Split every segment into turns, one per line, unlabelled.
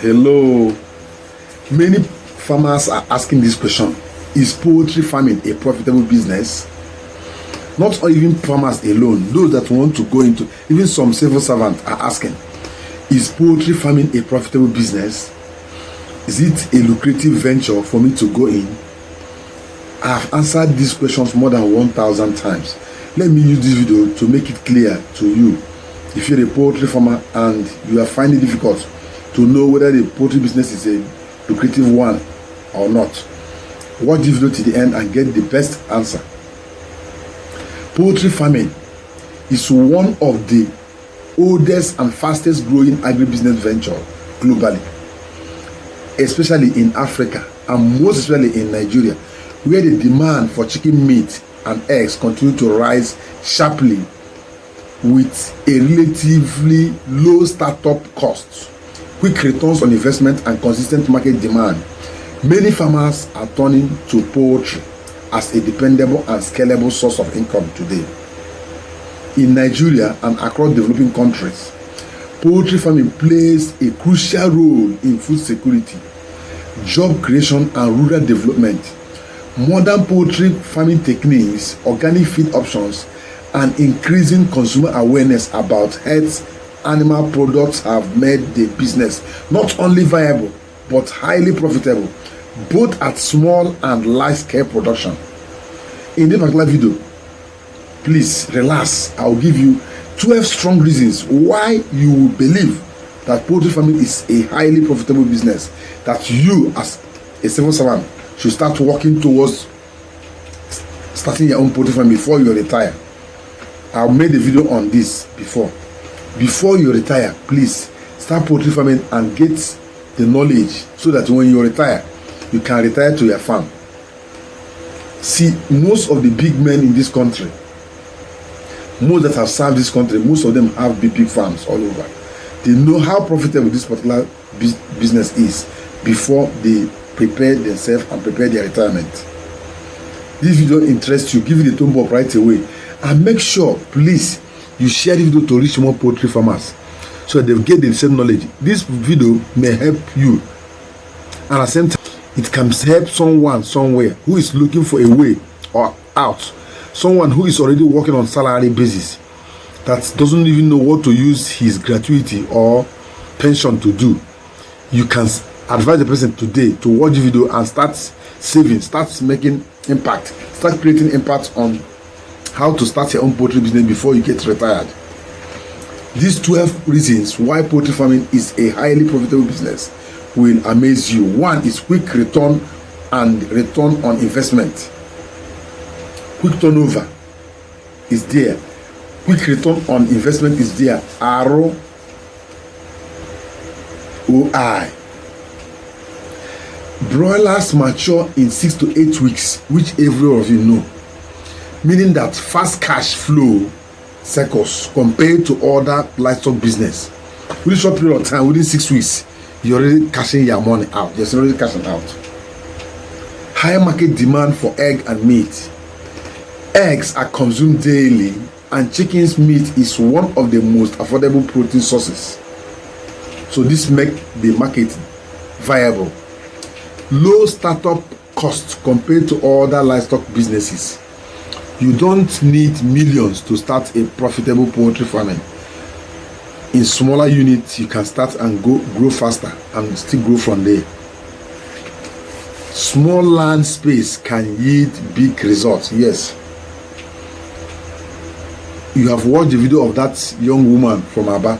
Hello. Many farmers are asking this question. Is poultry farming a profitable business? Not even farmers alone, those that want to go into, even some civil servants are asking, is poultry farming a profitable business? Is it a lucrative venture for me to go in? I have answered these questions more than 1,000 times. Let me use this video to make it clear to you. If you're a poultry farmer and you are finding it difficult to know whether the poultry business is a lucrative one or not, watch this video to the end and get the best answer. Poultry farming is one of the oldest and fastest growing agribusiness venture globally, especially in Africa and most especially in Nigeria, where the demand for chicken meat and eggs continue to rise sharply with a relatively low startup cost, quick returns on investment, and consistent market demand. Many farmers are turning to poultry as a dependable and scalable source of income today. In Nigeria and across developing countries, poultry farming plays a crucial role in food security, job creation, and rural development. Modern poultry farming techniques, organic feed options, and increasing consumer awareness about health animal products have made the business not only viable but highly profitable, both at small and large scale production. In this particular video, please relax. I will give you 12 strong reasons why you will believe that poultry farming is a highly profitable business that you as a civil servant should start working towards starting your own poultry farm before you retire. I made a video on this before. Before you retire, please start poultry farming and get the knowledge so that when you retire, you can retire to your farm. See, most of the big men in this country, most that have served this country, most of them have big farms all over. They know how profitable this particular business is before they prepare themselves and prepare their retirement. This video interests you, give it a thumb up right away, and make sure, please, you share this video to reach more poultry farmers so that they get the same knowledge. This video may help you, and at the same time, it can help someone somewhere who is looking for a way or out, someone who is already working on salary basis that doesn't even know what to use his gratuity or pension to do. You can advise the person today to watch the video and start saving, start making impact, start creating impact on how to start your own poultry business before you get retired. These 12 reasons why poultry farming is a highly profitable business will amaze you. One is quick return and return on investment. Quick turnover is there. Quick return on investment is there. ROI. Broilers mature in 6 to 8 weeks, which every of you know, meaning that fast cash flow cycles compared to other livestock business. Within a short period of time, within 6 weeks, you're already cashing your money out. You're already cashing out. High market demand for egg and meat. Eggs are consumed daily, and chicken's meat is one of the most affordable protein sources. So this makes the market viable. Low startup cost compared to other livestock businesses. You don't need millions to start a profitable poultry farming. In smaller units, you can start and grow faster and still grow from there. Small land space can yield big results. Yes. You have watched the video of that young woman from Aba.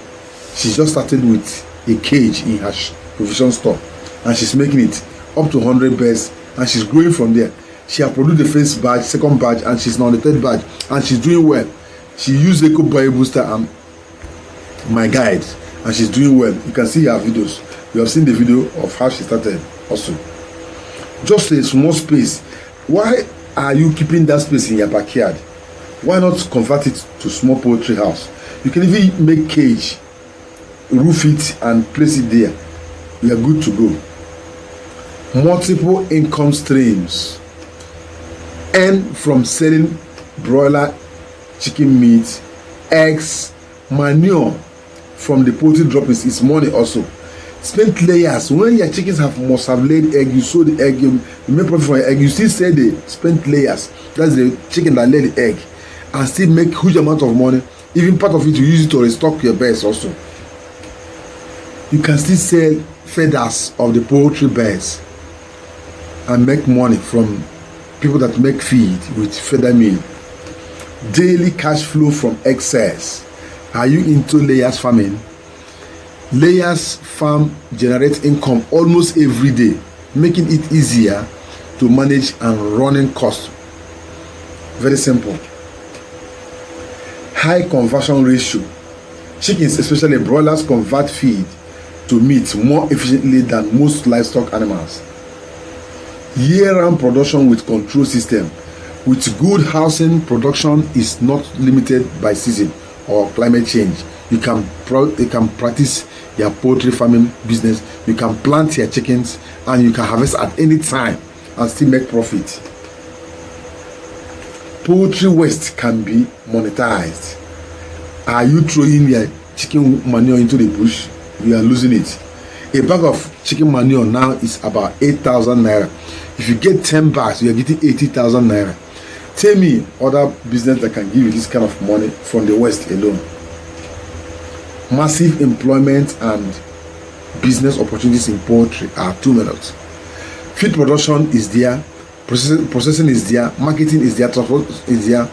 She just started with a cage in her provision store, and she's making it up to 100 birds, and she's growing from there. She has produced the first batch, second batch, and she's now on the third batch, and she's doing well. She used Eco Bio Booster and my guide, and she's doing well. You can see her videos. You have seen the video of how she started also. Just a small space. Why are you keeping that space in your backyard? Why not convert it to small poultry house? You can even make cage, roof it, and place it there. You are good to go. Multiple income streams. Earn from selling broiler chicken meat, eggs, manure from the poultry droppings is money also. Spent layers. When your chickens must have laid egg, you sold the egg, you make profit from your egg, you still sell the spent layers. That's the chicken that laid the egg, and still make huge amount of money. Even part of it, you use it to restock your birds also. You can still sell feathers of the poultry birds and make money from people that make feed with feather meal. Daily cash flow from excess. Are you into layers farming? Layers farm generates income almost every day, making it easier to manage and running costs. Very simple. High conversion ratio. Chickens, especially broilers, convert feed to meat more efficiently than most livestock animals. Year-round production with control system. With good housing, production is not limited by season or climate change. You can practice your poultry farming business. You can plant your chickens and you can harvest at any time and still make profit. Poultry waste can be monetized. Are you throwing your chicken manure into the bush? You are losing it. A bag of chicken manure now is about 8,000 naira. If you get 10 bags, you are getting 80,000 naira. Tell me other business that can give you this kind of money from the West alone. Massive employment and business opportunities in poultry are 2 minutes. Feed production is there, processing is there, marketing is there, transport is there,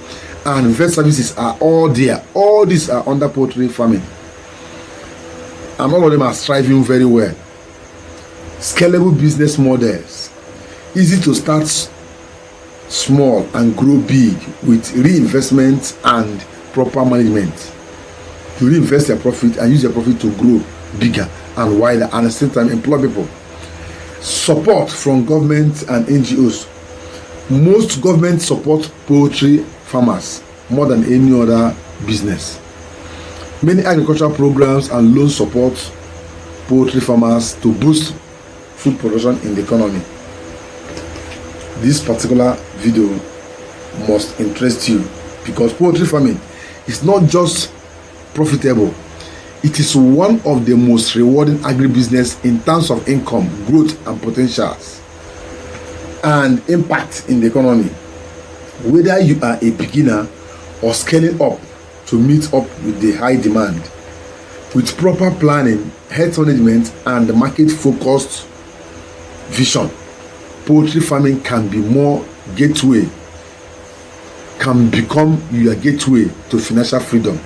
and vet services are all there. All these are under poultry farming, and all of them are thriving very well. Scalable business models. Easy to start small and grow big with reinvestment and proper management. You reinvest your profit and use your profit to grow bigger and wider, and at the same time employ people. Support from government and NGOs. Most governments support poultry farmers more than any other business. Many agricultural programs and loans support poultry farmers to boost food production in the economy. This particular video must interest you because poultry farming is not just profitable, it is one of the most rewarding agribusiness in terms of income, growth and potentials and impact in the economy. Whether you are a beginner or scaling up to meet up with the high demand, with proper planning, health management and market focused vision, poultry farming can be more gateway, can become your gateway to financial freedom.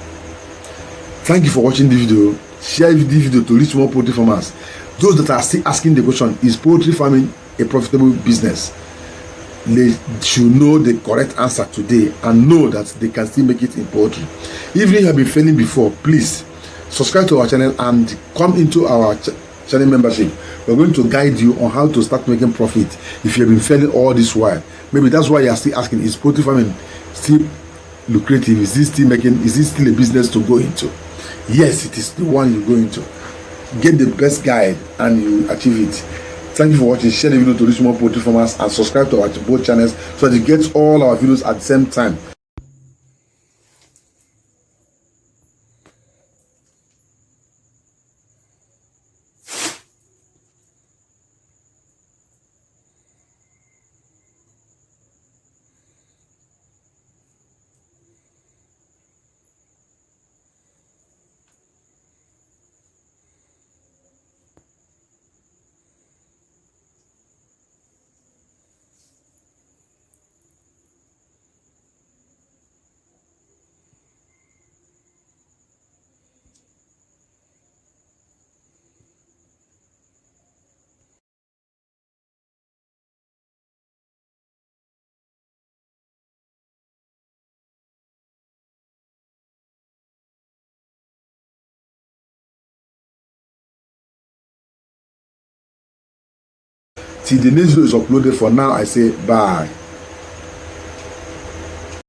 Thank you for watching the video. Share this video to reach more poultry farmers. Those that are still asking the question, is poultry farming a profitable business? They should know the correct answer today and know that they can still make it in poultry. If you have been failing before, please subscribe to our channel and come into our channel membership. We're going to guide you on how to start making profit if you have been failing all this while. Maybe that's why you are still asking, is poultry farming still lucrative? Is this still a business to go into? Yes, it is the one you go into. Get the best guide and you achieve it. Thank you for watching. Share the video to reach more poultry farmers and subscribe to our both channels so that you get all our videos at the same time. Till the next video is uploaded, for now I say bye.